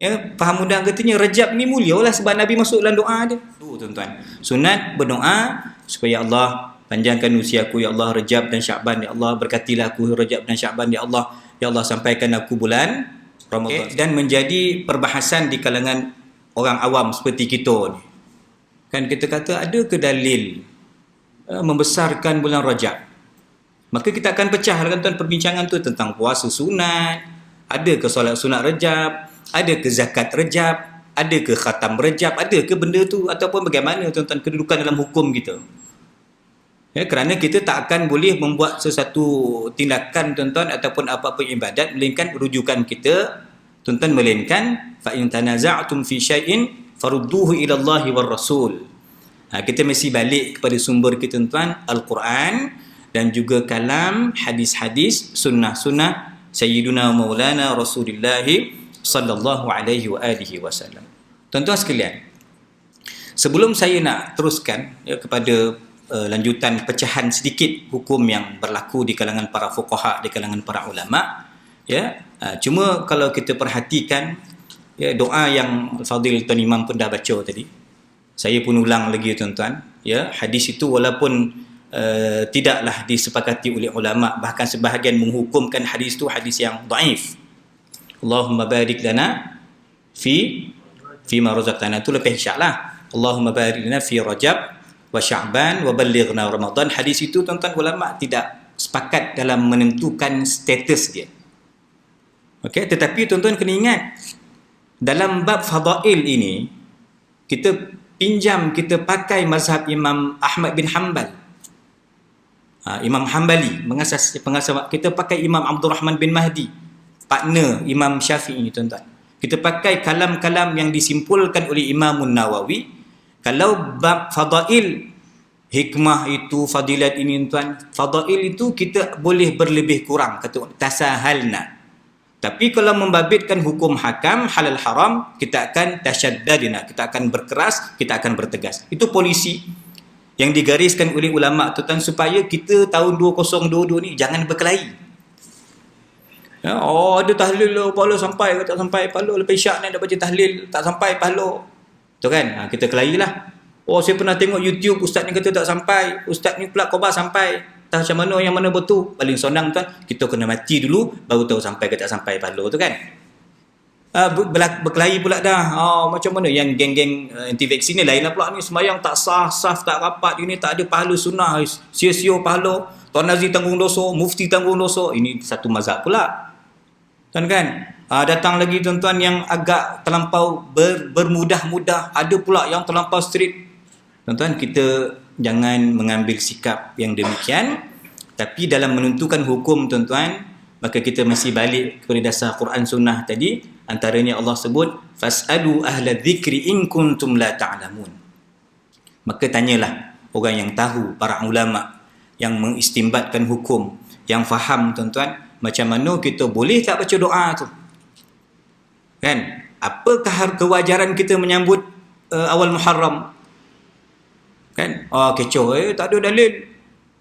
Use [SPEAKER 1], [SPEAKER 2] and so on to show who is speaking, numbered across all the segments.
[SPEAKER 1] Ya, faham mudah katanya Rajab ni mulia lah sebab Nabi masuk dalam doa dia. Tu tuan-tuan. Sunat berdoa supaya Allah panjangkan usiaku ya Allah, Rajab dan Syakban ya Allah, berkatilah aku Rajab dan Syakban ya Allah. Ya Allah, sampaikan aku bulan Ramadan. Dan menjadi perbahasan di kalangan orang awam seperti kita ni. Kan kita kata ada ke dalil membesarkan bulan Rajab? Maka kita akan pecah tuan perbincangan tu tentang puasa sunat, ada ke solat sunat Rajab, ada ke zakat Rajab, ada ke khatam Rajab, ada ke benda tu ataupun bagaimana tuan-tuan kedudukan dalam hukum kita. Ya, kerana kita tak akan boleh membuat sesuatu tindakan tuan-tuan ataupun apa-apa ibadat melainkan rujukan kita tuan-tuan melainkan fa in tanaza'tum fi syai'in farudduhu ila Allah war Rasul. Kita mesti balik kepada sumber kita tuan-tuan, Al-Quran dan juga kalam hadis-hadis sunnah-sunnah Sayyiduna Maulana Rasulullah sallallahu alaihi wa alihi wasallam. Tuan-tuan sekalian, sebelum saya nak teruskan ya, kepada lanjutan pecahan sedikit hukum yang berlaku di kalangan para fuqaha, di kalangan para ulama, ya, cuma kalau kita perhatikan ya, doa yang Fadil Tuan Imam pun dah baca tadi, saya pun ulang lagi tuan-tuan, ya, hadis itu walaupun tidaklah disepakati oleh ulama, bahkan sebahagian menghukumkan hadis itu hadis yang dhaif. Allahumma barik lana fi ma razaqtana, tu lepas insya-Allah. Allahumma barik lana fi Rajab wa Sya'ban wa ballighna Ramadan. Hadis itu tuan-tuan ulama tidak sepakat dalam menentukan status dia. Okey, tetapi tuan-tuan kena ingat dalam bab fadail ini kita pinjam, kita pakai mazhab Imam Ahmad bin Hanbal. Imam Hanbali pengasas kita pakai Imam Abdul Rahman bin Mahdi, partner Imam Syafi'i tuan-tuan. Kita pakai kalam-kalam yang disimpulkan oleh Imam Nawawi. Kalau bab fadail, hikmah itu, fadilat ini tuan, fadail itu kita boleh berlebih kurang, kata tasahalna. Tapi kalau membabitkan hukum hakam halal haram, kita akan tasyaddadina, kita akan berkeras, kita akan bertegas. Itu polisi yang digariskan oleh ulama tuan supaya kita tahun 2022 ni jangan berkelahi. Ya, ada tahlil pahala sampai ke tak sampai, pahala lepas isyak ni dah baca tahlil tak sampai pahala. Tu kan? Kita kelahilah. Saya pernah tengok YouTube ustaz ni kata tak sampai, ustaz ni pula khabar sampai. Tak macam mana yang mana betul? Paling sonang tuan, kita kena mati dulu baru tahu sampai ke tak sampai pahala tu kan. Berkelahi pula dah. Macam mana yang geng-geng anti vaksin ni lain lah pula ni, sembahyang tak sah, saf tak rapat, ini tak ada pahala sunnah, sia-sia pahala. Tuan Nazir tanggung dosa, mufti tanggung dosa. Ini satu mazhab pula. Tuan kan? Datang lagi tuan-tuan yang agak terlampau bermudah-mudah, ada pula yang terlampau strict. Tuan-tuan, kita jangan mengambil sikap yang demikian, tapi dalam menentukan hukum tuan-tuan, maka kita mesti balik kepada dasar Quran Sunnah tadi. Antaranya Allah sebut fas'alu ahla dzikri in kuntum la ta'lamun. Maka tanyalah orang yang tahu, para ulama yang mengistimbatkan hukum, yang faham tuan-tuan, macam mana kita boleh tak baca doa tu. Kan? Apakah kewajaran kita menyambut awal Muharram? Kan? Kecoh, tak ada dalil.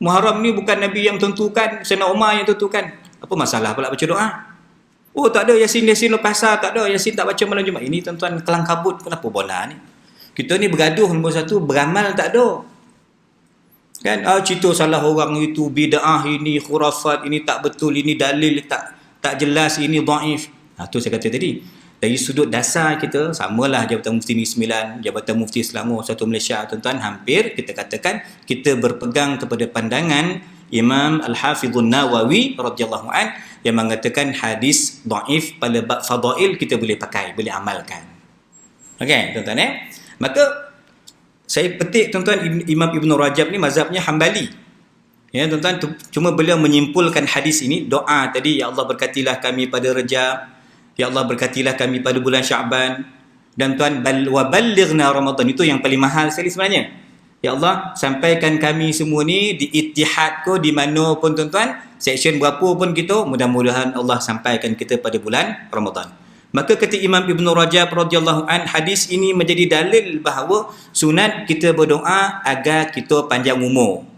[SPEAKER 1] Muharram ni bukan Nabi yang tentukan, Sayyidina Umar yang tentukan. Apa masalah pula baca doa? Tak ada Yasin lepas asar, tak ada Yasin tak baca malam Jumaat. Ini tuan-tuan kelang kabut, kenapa bola ni? Kita ni bergaduh nombor satu, beramal tak ada. Kan? Cerita salah orang itu, bid'ah ini, khurafat ini tak betul, ini dalil tak jelas, ini dhaif. Tu saya kata tadi. Dari sudut dasar kita, samalah Jabatan Mufti Negeri Sembilan, Jabatan Mufti Selangor, satu Malaysia tuan-tuan, hampir kita katakan kita berpegang kepada pandangan Imam Al-Hafidhun Nawawi radhiyallahu an yang mengatakan hadis dhaif pada bab fadail kita boleh pakai, boleh amalkan. Okey, tuan-tuan Maka saya petik tuan-tuan, Imam Ibn Rajab ni mazhabnya Hanbali. Ya tuan-tuan, cuma beliau menyimpulkan hadis ini, doa tadi, ya Allah berkatilah kami pada Rajab, ya Allah berkatilah kami pada bulan Sya'ban, dan tuan wa ballighna Ramadan, itu yang paling mahal sekali sebenarnya. Ya Allah sampaikan kami semua ni di Ittihad ko, di mana pun tuan-tuan, section berapa pun kita, mudah-mudahan Allah sampaikan kita pada bulan Ramadan. Maka kata Imam Ibn Rajab radhiyallahu an, hadis ini menjadi dalil bahawa sunat kita berdoa agar kita panjang umur.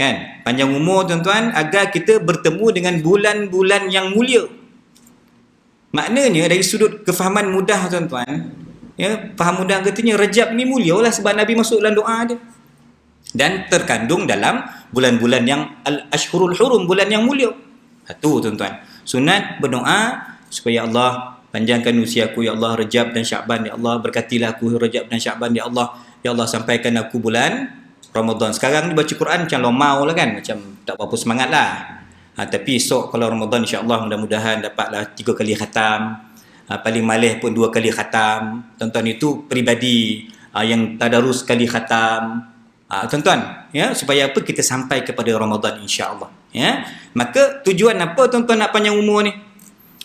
[SPEAKER 1] Kan? Panjang umur tuan-tuan, agar kita bertemu dengan bulan-bulan yang mulia. Maknanya dari sudut kefahaman mudah tuan-tuan, ya, faham mudah katanya Rajab ni mulia lah sebab Nabi masuk dalam doa dia. Dan terkandung dalam bulan-bulan yang al-ashhurul hurum, bulan yang mulia. Itu tuan-tuan. Sunat berdoa supaya Allah panjangkan usiaku ya Allah Rajab dan Syakban ya Allah, berkatilah aku Rajab dan Syakban ya Allah. Ya Allah sampaikan aku bulan Ramadan. Sekarang ni baca Quran macam lomau lah kan, macam tak berapa semangat lah. Tapi esok kalau Ramadan insya-Allah mudah-mudahan dapatlah 3 kali khatam. Paling malih pun 2 kali khatam. Tuan-tuan itu peribadi yang tadarus sekali khatam. Tuan-tuan, ya, supaya apa kita sampai kepada Ramadan insya-Allah, ya. Maka tujuan apa tuan-tuan nak panjang umur ni?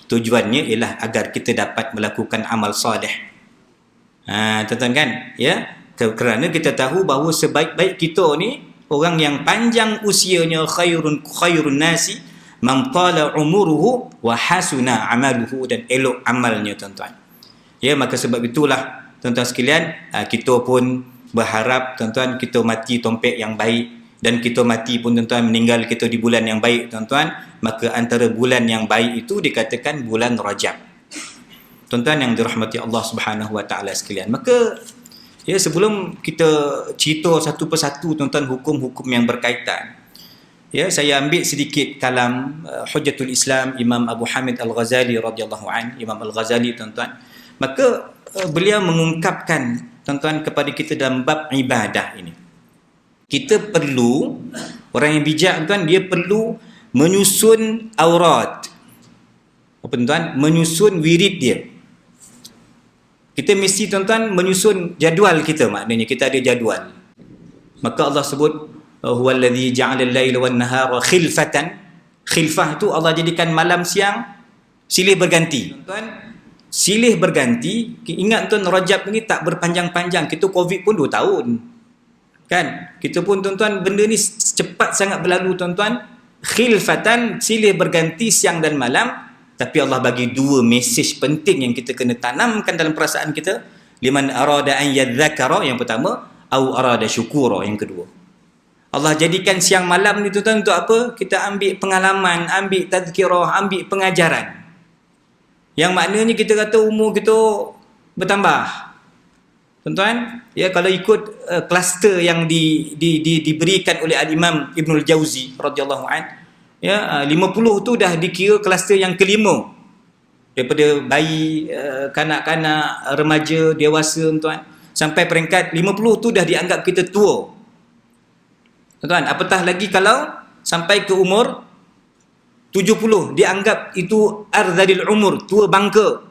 [SPEAKER 1] Tujuannya ialah agar kita dapat melakukan amal soleh. Tuan-tuan kan, ya. Kerana kita tahu bahawa sebaik-baik kita ni orang yang panjang usianya khairun nasi man tala umuruhu wa hasuna amaluhu, dan elok amalnya tuan-tuan. Ya, maka sebab itulah tuan-tuan sekalian, kita pun berharap tuan-tuan kita mati tompek yang baik, dan kita mati pun tuan-tuan meninggal kita di bulan yang baik tuan-tuan. Maka antara bulan yang baik itu dikatakan bulan Rajab. Tuan-tuan yang dirahmati Allah Subhanahu wa taala sekalian. Maka ya, sebelum kita cerita satu persatu tuan-tuan hukum-hukum yang berkaitan, ya, saya ambil sedikit kalam Hujjatul Islam Imam Abu Hamid Al-Ghazali radhiyallahu an. Imam Al-Ghazali tuan-tuan, maka beliau mengungkapkan tuan-tuan kepada kita dalam bab ibadah ini, kita perlu, orang yang bijak tuan, dia perlu menyusun aurat, apa tuan, menyusun wirid dia. Kita mesti tuan-tuan menyusun jadual kita, maknanya kita ada jadual. Maka Allah sebut huwallazi ja'ala al-laila wan-nahara khilfatan. Khilfah itu Allah jadikan malam siang silih berganti. Tuan-tuan, silih berganti. Ingat tuan, Rajab ni tak berpanjang-panjang. Kita Covid pun 2 tahun. Kan? Kita pun tuan-tuan benda ni cepat sangat berlalu tuan-tuan. Khilfatan, silih berganti siang dan malam. Tapi Allah bagi 2 mesej penting yang kita kena tanamkan dalam perasaan kita. Liman arada an yadhakara, yang pertama, au arada syukura, yang kedua. Allah jadikan siang malam ni tuan-tuan untuk apa? Kita ambil pengalaman, ambil tazkirah, ambil pengajaran. Yang maknanya kita kata umur kita bertambah. Tuan-tuan, ya, kalau ikut kluster yang diberikan oleh Al-Imam Ibnul Jauzi radhiyallahu anhu, ya, 50 tu dah dikira kluster yang kelima. Daripada bayi, kanak-kanak, remaja, dewasa tuan, sampai peringkat 50 tu dah dianggap kita tua. Tuan, apatah lagi kalau sampai ke umur 70, dianggap itu arzalil umur, tua bangka.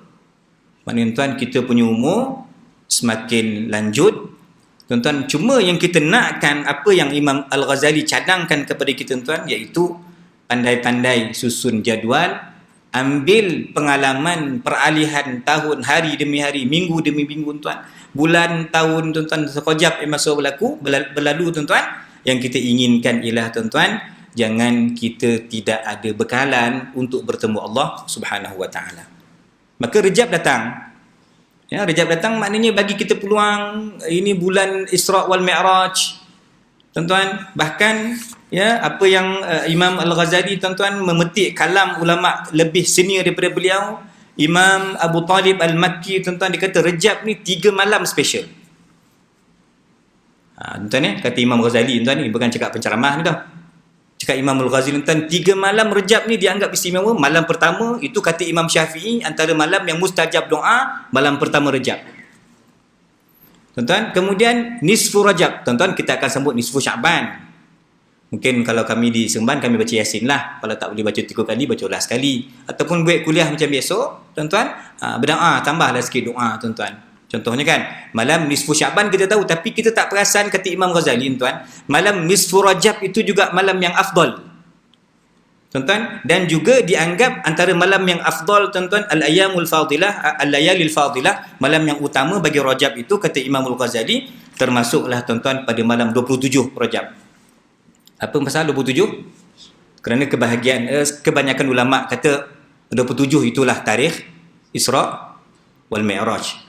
[SPEAKER 1] Maknanya tuan, kita punya umur semakin lanjut. Tuan-tuan, cuma yang kita nakkan apa yang Imam Al-Ghazali cadangkan kepada kita tuan, iaitu pandai-pandai susun jadual, ambil pengalaman peralihan tahun, hari demi hari, minggu demi minggu tuan, bulan, tahun tuan-tuan, sekejap masa berlalu tuan-tuan. Yang kita inginkan ialah tuan-tuan, jangan kita tidak ada bekalan untuk bertemu Allah Subhanahu wa taala. Maka Rejab datang. Ya, Rejab datang maknanya bagi kita peluang. Ini bulan Isra wal Mi'raj. Tuan-tuan, bahkan ya, apa yang Imam Al-Ghazali tuan-tuan memetik kalam ulama lebih senior daripada beliau, Imam Abu Talib Al-Makki tuan-tuan, dia kata Rejab ni 3 malam special. Tuan-tuan, kata Imam Ghazali tuan, ni bukan cakap penceramah ni dah. Cakap Imam Al-Ghazali tuan, 3 malam Rejab ni dianggap istimewa. Malam pertama itu kata Imam Syafi'i antara malam yang mustajab doa, malam pertama Rejab. Tuan-tuan, kemudian nisfu Rajab. Tuan-tuan, kita akan sambut nisfu Syakban. Mungkin kalau kami di Seremban, kami baca Yasin lah. Kalau tak boleh baca 3 kali, baca ulas sekali. Ataupun buat kuliah macam biasa, tuan-tuan, berdoa, tambahlah sikit doa, tuan-tuan. Contohnya kan, malam nisfu Syakban kita tahu, tapi kita tak perasan, kata Imam Ghazali, tuan, malam nisfu Rajab itu juga malam yang afdal. Tuan-tuan, dan juga dianggap antara malam yang afdal, tuan-tuan, al-ayyamul fadilah, al-layalil fadilah, malam yang utama bagi Rajab itu, kata Imam Al-Ghazali, termasuklah tuan-tuan pada malam 27 Rajab. Apa pasal 27? Kerana kebanyakan ulama kata 27 itulah tarikh Isra wal Mi'raj.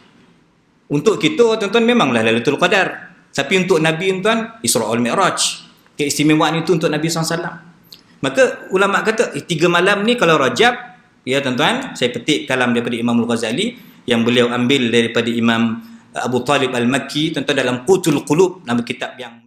[SPEAKER 1] Untuk kita tuan-tuan memanglah Lailatul Qadar. Tapi untuk Nabi tuan, Isra wal Mi'raj. Keistimewaan itu untuk Nabi SAW. Maka ulama kata 3 malam ni kalau Rajab, Ya tuan-tuan, saya petik kalam daripada Imam Al-Ghazali yang beliau ambil daripada Imam Abu Talib Al-Makki, tuan-tuan, dalam Qutul Qulub, nama kitab yang